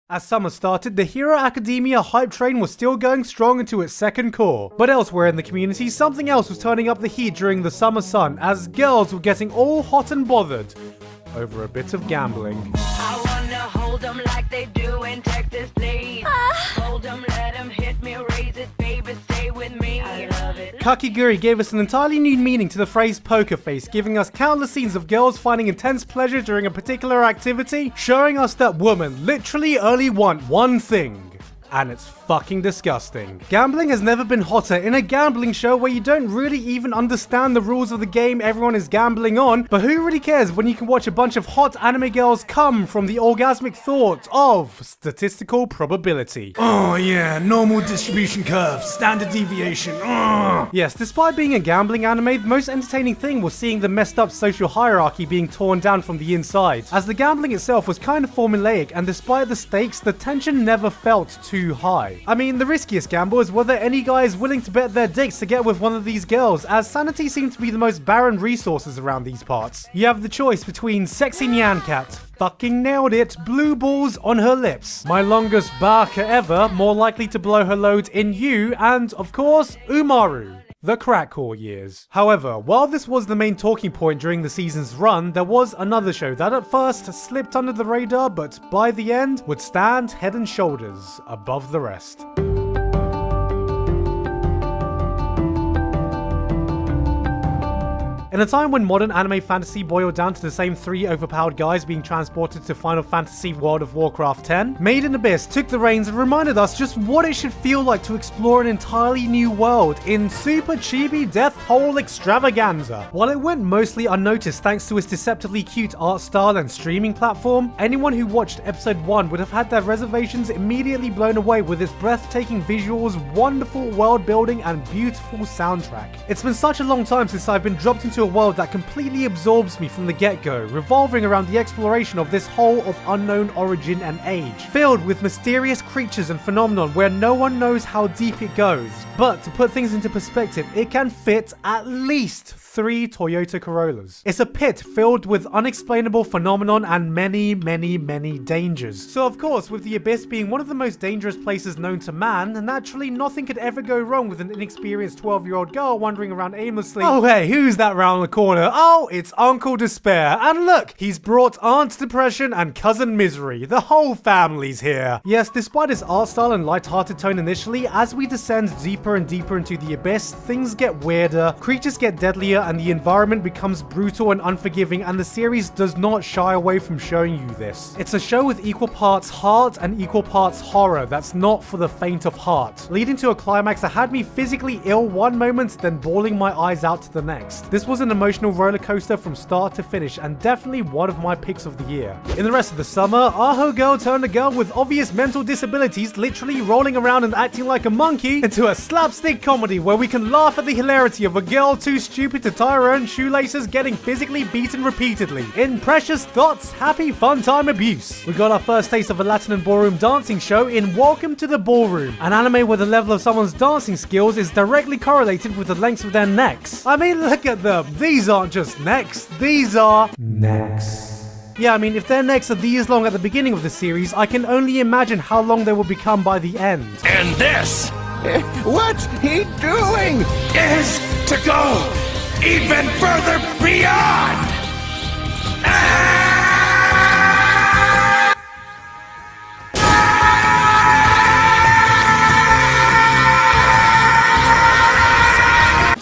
As summer started, the Hero Academia hype train was still going strong into its second core. But elsewhere in the community, something else was turning up the heat during the summer sun, as girls were getting all hot and bothered over a bit of gambling. I wanna hold them like they do in Texas, please. Hold them, let them hit me, raise it, baby, stay with me. I love it. Kakiguri gave us an entirely new meaning to the phrase poker face, giving us countless scenes of girls finding intense pleasure during a particular activity, showing us that women literally only want one thing. And it's fucking disgusting. Gambling has never been hotter in a gambling show where you don't really even understand the rules of the game everyone is gambling on, but who really cares when you can watch a bunch of hot anime girls come from the orgasmic thought of statistical probability. Oh yeah, normal distribution curve, standard deviation. Yes, despite being a gambling anime, the most entertaining thing was seeing the messed up social hierarchy being torn down from the inside, as the gambling itself was kind of formulaic, and despite the stakes, the tension never felt too high. I mean, the riskiest gamble is whether any guy is willing to bet their dicks to get with one of these girls, as sanity seems to be the most barren resources around these parts. You have the choice between sexy Nyan Cat, fucking nailed it, blue balls on her lips, my longest barker ever, more likely to blow her load in you, and of course, Umaru. The crack core years. However, while this was the main talking point during the season's run, there was another show that at first slipped under the radar, but by the end would stand head and shoulders above the rest. In a time when modern anime fantasy boiled down to the same three overpowered guys being transported to Final Fantasy World of Warcraft X, Made in Abyss took the reins and reminded us just what it should feel like to explore an entirely new world in super chibi death hole extravaganza. While it went mostly unnoticed thanks to its deceptively cute art style and streaming platform, anyone who watched episode 1 would have had their reservations immediately blown away with its breathtaking visuals, wonderful world building, and beautiful soundtrack. It's been such a long time since I've been dropped into a world that completely absorbs me from the get-go, revolving around the exploration of this hole of unknown origin and age, filled with mysterious creatures and phenomenon where no one knows how deep it goes. But to put things into perspective, it can fit at least 3 Toyota Corollas. It's a pit filled with unexplainable phenomenon and many dangers. So of course, with the Abyss being one of the most dangerous places known to man, naturally nothing could ever go wrong with an inexperienced 12-year-old girl wandering around aimlessly. Oh hey, who's that round the corner? Oh, it's Uncle Despair. And look, he's brought Aunt Depression and Cousin Misery. The whole family's here. Yes, despite its art style and light-hearted tone initially, as we descend deeper and deeper into the Abyss, things get weirder, creatures get deadlier, and the environment becomes brutal and unforgiving, and the series does not shy away from showing you this. It's a show with equal parts heart and equal parts horror that's not for the faint of heart, leading to a climax that had me physically ill one moment, then bawling my eyes out to the next. This was an emotional roller coaster from start to finish, and definitely one of my picks of the year. In the rest of the summer, Aho Girl turned a girl with obvious mental disabilities literally rolling around and acting like a monkey into a slapstick comedy where we can laugh at the hilarity of a girl too stupid to tie her own shoelaces getting physically beaten repeatedly. In Precious Thoughts, happy fun time abuse. We got our first taste of a Latin and ballroom dancing show in Welcome to the Ballroom, an anime where the level of someone's dancing skills is directly correlated with the length of their necks. I mean, look at them. These aren't just necks, these are necks. Yeah, I mean, if their necks are these long at the beginning of the series, I can only imagine how long they will become by the end. And this, what's he doing, is to go even further beyond!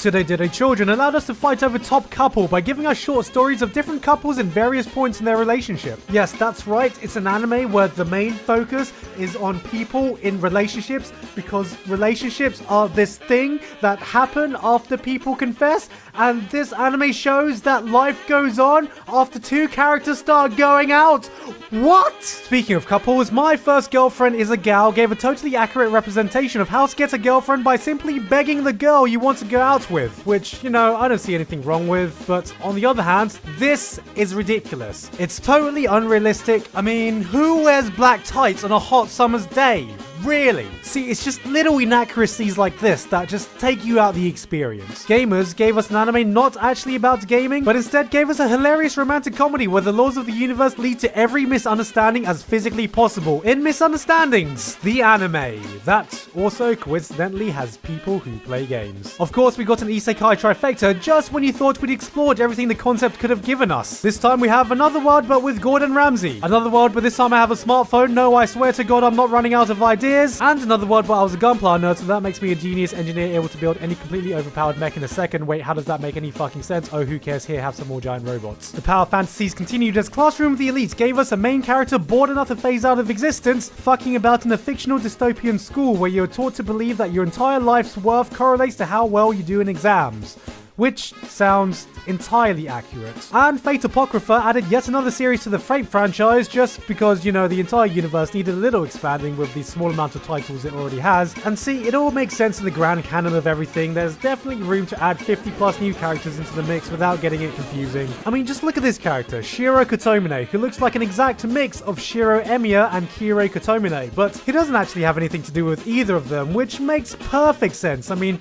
Today Children allowed us to fight over Top Couple by giving us short stories of different couples in various points in their relationship. Yes, that's right, it's an anime where the main focus is on people in relationships, because relationships are this thing that happen after people confess, and this anime shows that life goes on after 2 characters start going out. What? Speaking of couples, My First Girlfriend is a Gal gave a totally accurate representation of how to get a girlfriend by simply begging the girl you want to go out with, which, you know, I don't see anything wrong with, but on the other hand, this is ridiculous. It's totally unrealistic. I mean, who wears black tights on a hot summer's day? really. See, it's just little inaccuracies like this that just take you out the experience. Gamers gave us an anime not actually about gaming, but instead gave us a hilarious romantic comedy where the laws of the universe lead to every misunderstanding as physically possible in Misunderstandings, the anime. That also coincidentally has people who play games. Of course, we got an isekai trifecta just when you thought we'd explored everything the concept could have given us. This time we have another world but with Gordon Ramsay. Another world but this time I have a smartphone. No, I swear to God I'm not running out of ideas. And another world but I was a gunpla nerd, so that makes me a genius engineer able to build any completely overpowered mech in a second. Wait, how does that make any fucking sense? Oh, who cares? Here, have some more giant robots. The power fantasies continued as Classroom of the Elite gave us a main character bored enough to phase out of existence, fucking about in a fictional dystopian school where you're taught to believe that your entire life's worth correlates to how well you do in exams. Which sounds entirely accurate. And Fate Apocrypha added yet another series to the Fate franchise just because, you know, the entire universe needed a little expanding with the small amount of titles it already has. And see, it all makes sense in the grand canon of everything. There's definitely room to add 50 plus new characters into the mix without getting it confusing. I mean, just look at this character, Shiro Kotomine, who looks like an exact mix of Shiro Emiya and Kirei Kotomine, but he doesn't actually have anything to do with either of them, which makes perfect sense. I mean,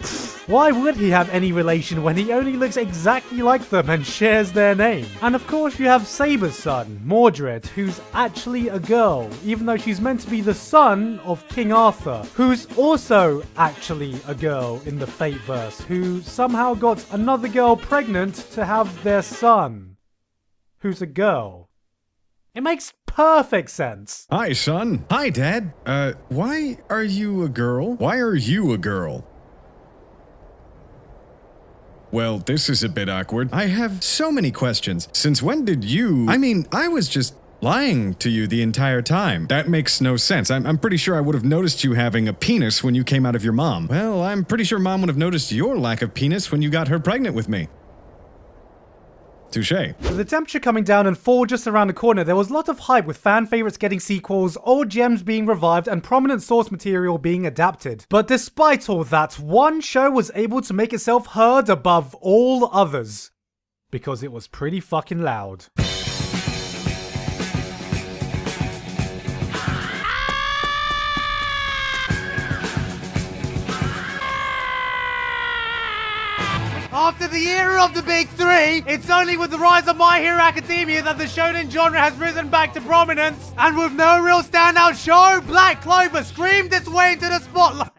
why would he have any relation when he only looks exactly like them and shares their name? And of course you have Saber's son, Mordred, who's actually a girl, even though she's meant to be the son of King Arthur, who's also actually a girl in the Fateverse, who somehow got another girl pregnant to have their son, who's a girl. It makes perfect sense. Hi, son. Hi, Dad. Why are you a girl? Why are you a girl? Well, this is a bit awkward. I have so many questions. Since when did you... I was just lying to you the entire time. That makes no sense. I'm pretty sure I would have noticed you having a penis when you came out of your mom. Well, I'm pretty sure Mom would have noticed your lack of penis when you got her pregnant with me. Touché. With the temperature coming down and fall just around the corner, there was a lot of hype with fan favorites getting sequels, old gems being revived, and prominent source material being adapted. But despite all that, one show was able to make itself heard above all others. Because it was pretty fucking loud. After the era of the big three, it's only with the rise of My Hero Academia that the shonen genre has risen back to prominence, and with no real standout show, Black Clover screamed its way into the spotlight.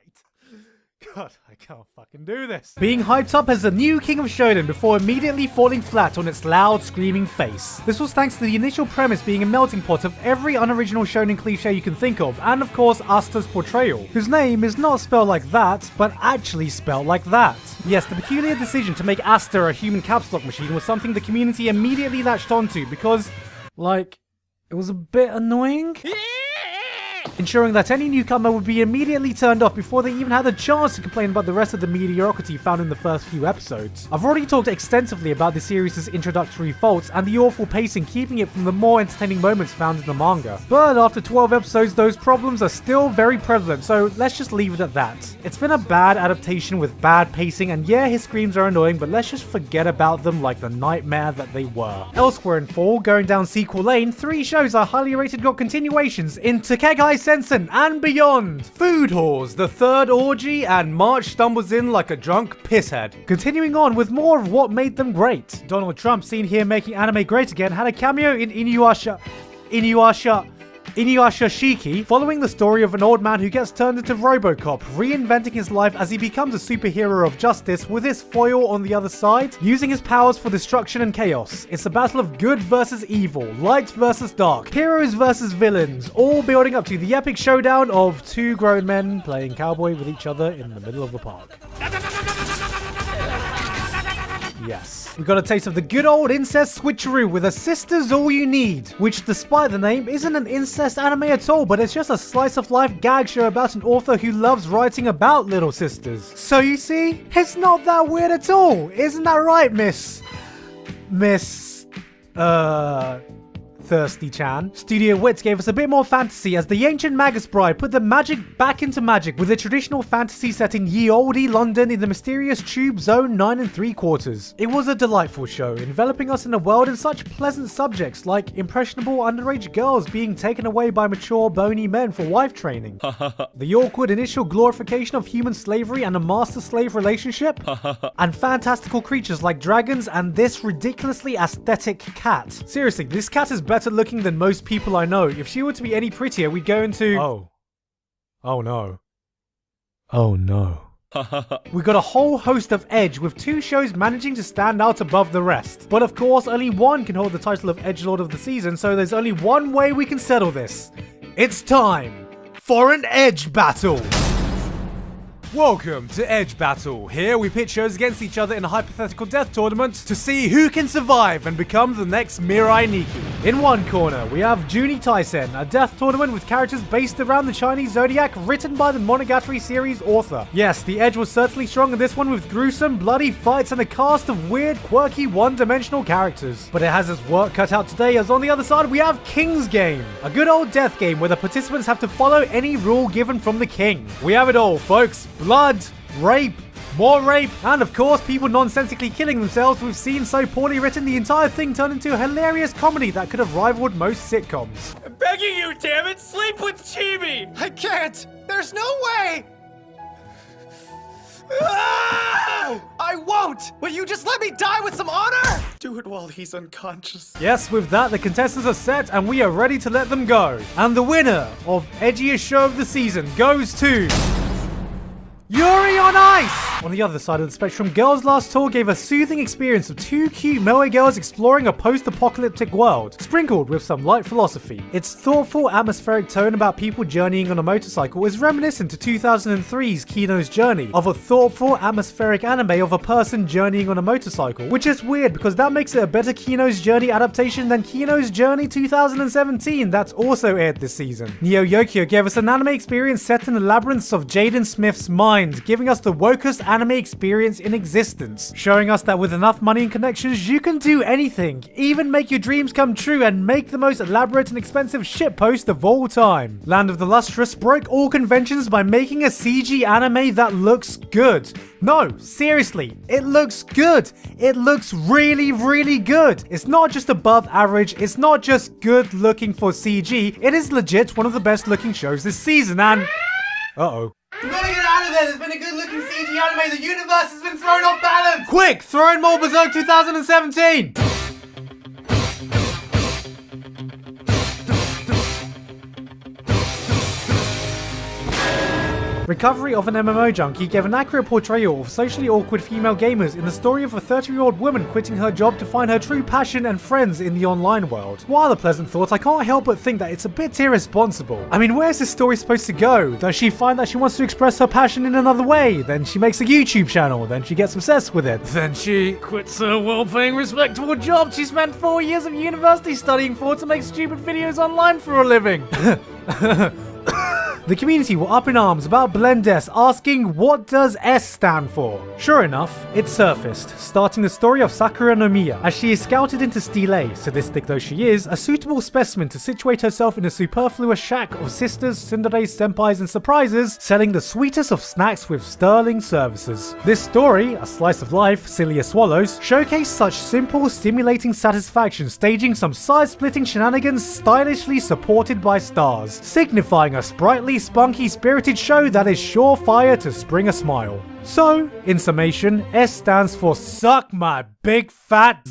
God, I can't fucking do this. Being hyped up as the new king of shonen before immediately falling flat on its loud, screaming face. This was thanks to the initial premise being a melting pot of every unoriginal shonen cliche you can think of, and of course Asta's portrayal, whose name is not spelled like that, but actually spelled like that. Yes, the peculiar decision to make Asta a human caps lock machine was something the community immediately latched onto because, like, it was a bit annoying. Ensuring that any newcomer would be immediately turned off before they even had the chance to complain about the rest of the mediocrity found in the first few episodes. I've already talked extensively about the series' introductory faults and the awful pacing keeping it from the more entertaining moments found in the manga. But after 12 episodes, those problems are still very prevalent, so let's just leave it at that. It's been a bad adaptation with bad pacing, and yeah, his screams are annoying, but let's just forget about them like the nightmare that they were. Elsewhere in fall, going down sequel lane, 3 shows I highly rated got continuations in Takegai Sensen and beyond. Food Whores, The Third Orgy, and March Stumbles In Like a Drunk Pisshead. Continuing on with more of what made them great. Donald Trump, seen here making anime great again, had a cameo in Inuyasha Shiki, following the story of an old man who gets turned into RoboCop, reinventing his life as he becomes a superhero of justice with his foil on the other side, using his powers for destruction and chaos. It's a battle of good versus evil, light versus dark, heroes versus villains, all building up to the epic showdown of 2 grown men playing cowboy with each other in the middle of a park. Yes. We got a taste of the good old incest switcheroo with A Sister's All You Need, which despite the name isn't an incest anime at all, but it's just a slice of life gag show about an author who loves writing about little sisters. So you see, it's not that weird at all. Isn't that right, Miss Thirsty-chan. Studio Wit gave us a bit more fantasy as the ancient Magus Bride put the magic back into magic with a traditional fantasy set in ye olde London in the mysterious Tube Zone 9 3/4. It was a delightful show, enveloping us in a world in such pleasant subjects like impressionable underage girls being taken away by mature bony men for wife training, the awkward initial glorification of human slavery and a master-slave relationship, and fantastical creatures like dragons and this ridiculously aesthetic cat. Seriously, this cat is better looking than most people I know. If she were to be any prettier, we'd go into... Oh no. Oh no. We got a whole host of Edge, with 2 shows managing to stand out above the rest. But of course, only one can hold the title of Edgelord of the season, so there's only one way we can settle this. It's time for an Edge battle! Welcome to Edge Battle. Here we pit shows against each other in a hypothetical death tournament to see who can survive and become the next Mirai Nikki. In one corner, we have Juni Taisen, a death tournament with characters based around the Chinese zodiac written by the Monogatari series author. Yes, the Edge was certainly strong in this one with gruesome, bloody fights and a cast of weird, quirky, one-dimensional characters. But it has its work cut out today, as on the other side we have King's Game, a good old death game where the participants have to follow any rule given from the king. We have it all, folks. Blood, rape, more rape, and of course people nonsensically killing themselves with scenes so poorly written the entire thing turned into a hilarious comedy that could have rivaled most sitcoms. I'm begging you, damn it! Sleep with Chibi! I can't! There's no way! I won't! Will you just let me die with some honor? Do it while he's unconscious. Yes, with that, the contestants are set and we are ready to let them go. And the winner of Edgiest Show of the Season goes to... Yuri on Ice! On the other side of the spectrum, Girls Last Tour gave a soothing experience of 2 cute moe girls exploring a post-apocalyptic world, sprinkled with some light philosophy. Its thoughtful, atmospheric tone about people journeying on a motorcycle is reminiscent to 2003's Kino's Journey, of a thoughtful, atmospheric anime of a person journeying on a motorcycle, which is weird because that makes it a better Kino's Journey adaptation than Kino's Journey 2017 that's also aired this season. Neo Yokio gave us an anime experience set in the labyrinths of Jaden Smith's mind, giving us the wokest anime experience in existence, showing us that with enough money and connections you can do anything, even make your dreams come true and make the most elaborate and expensive shitpost of all time. Land of the Lustrous broke all conventions by making a CG anime that looks good. No, seriously, it looks good. It looks really, really good. It's not just above average, it's not just good looking for CG, it is legit one of the best looking shows this season and... Uh-oh. We gotta get out of there! There's been a good looking CG anime! The universe has been thrown off balance! Quick, throw in more Berserk 2017! Recovery of an MMO Junkie gave an accurate portrayal of socially awkward female gamers in the story of a 30-year-old woman quitting her job to find her true passion and friends in the online world. While a pleasant thought, I can't help but think that it's a bit irresponsible. I mean, where's this story supposed to go? Does she find that she wants to express her passion in another way? Then she makes a YouTube channel, then she gets obsessed with it. Then she quits her well-paying, respectable job she spent 4 years of university studying for to make stupid videos online for a living. The community were up in arms about Blendes, asking what does S stand for? Sure enough, it surfaced, starting the story of Sakura no Miya, as she is scouted into Stile, sadistic though she is, a suitable specimen to situate herself in a superfluous shack of sisters, tsunderes, senpais and surprises, selling the sweetest of snacks with sterling services. This story, a slice of life, silly as swallows, showcased such simple, stimulating satisfaction, staging some side-splitting shenanigans stylishly supported by stars, signifying a sprightly, spunky, spirited show that is surefire to spring a smile. So, in summation, S stands for Suck My Big Fat...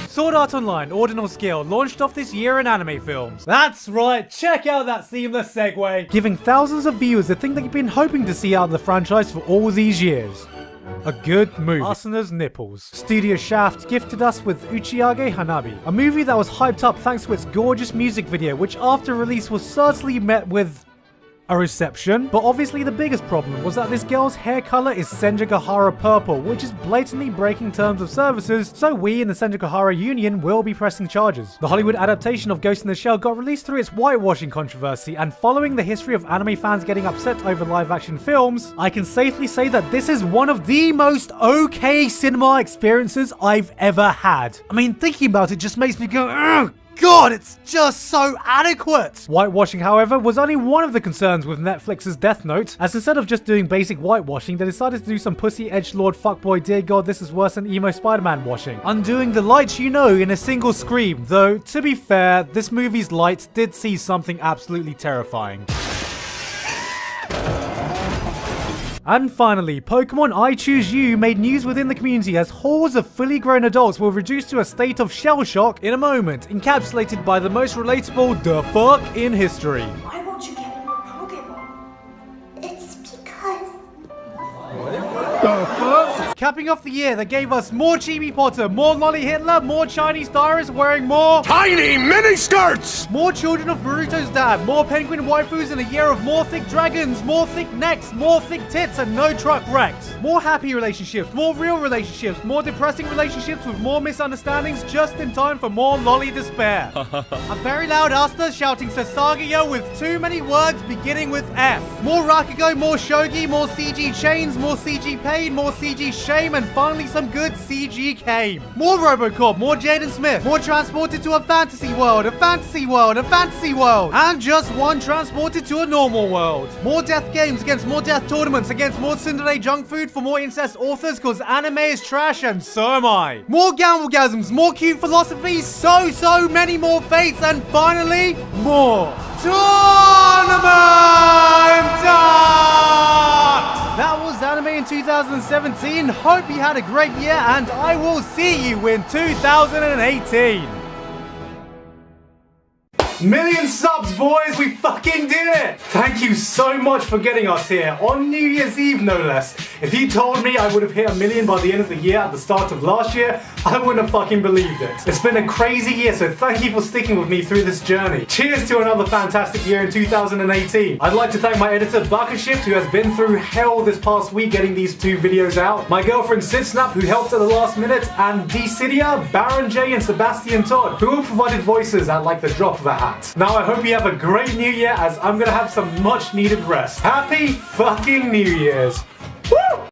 Sword Art Online Ordinal Scale launched off this year in anime films. That's right, check out that seamless segue, giving thousands of viewers the thing that you've been hoping to see out of the franchise for all these years. A good movie. Asuna's nipples. Studio Shaft gifted us with Uchiage Hanabi, a movie that was hyped up thanks to its gorgeous music video, which after release was certainly met with a reception. But obviously the biggest problem was that this girl's hair color is Senjigahara purple, which is blatantly breaking terms of services, so we in the Senjigahara Union will be pressing charges. The Hollywood adaptation of Ghost in the Shell got released through its whitewashing controversy, and following the history of anime fans getting upset over live-action films, I can safely say that this is one of the most okay cinema experiences I've ever had. I mean, thinking about it just makes me go, ugh! God, it's just so adequate! Whitewashing, however, was only one of the concerns with Netflix's Death Note, as instead of just doing basic whitewashing, they decided to do some pussy edgelord fuckboy dear god this is worse than emo Spider-Man washing, undoing the lights you know in a single scream, though, to be fair, this movie's lights did see something absolutely terrifying. And finally, Pokemon I Choose You made news within the community as hordes of fully grown adults were reduced to a state of shell shock in a moment, encapsulated by the most relatable "the fuck" in history. Why won't you get more Pokemon? It's because... Capping off the year that gave us more Chibi Potter, more Lolly Hitler, more Chinese diarists wearing more Tiny miniskirts! more children of Boruto's dad, more penguin waifus in a year of more thick dragons, more thick necks, more thick tits, and no truck wrecks. More happy relationships, more real relationships, more depressing relationships with more misunderstandings just in time for more lolly despair. A very loud Asta shouting Sasageyo with too many words beginning with S. More Rakugo, more Shogi, more CG chains, more CG pain, more CG shame, and finally some good CG came. More Robocop, more Jaden Smith, more transported to a fantasy world, a fantasy world, a fantasy world, and just one transported to a normal world. More death games against more death tournaments against more tsundere junk food for more incest authors cause anime is trash and so am I. More gamblgasms, more cute philosophies, so many more fates, and finally, more Tournament Talks! That was anime in 2017. Hope you had a great year, and I will see you in 2018. Million subs, boys! We fucking did it! Thank you so much for getting us here, on New Year's Eve no less. If you told me I would have hit 1 million by the end of the year at the start of last year, I wouldn't have fucking believed it. It's been a crazy year, so thank you for sticking with me through this journey. Cheers to another fantastic year in 2018. I'd like to thank my editor Bakashift, who has been through hell this past week getting these 2 videos out, my girlfriend Sidsnap, who helped at the last minute, and Dcidia, Baron J, and Sebastian Todd, who all provided voices at like the drop of a hat. Now I hope you have a great new year, as I'm gonna have some much needed rest. Happy fucking New Year's!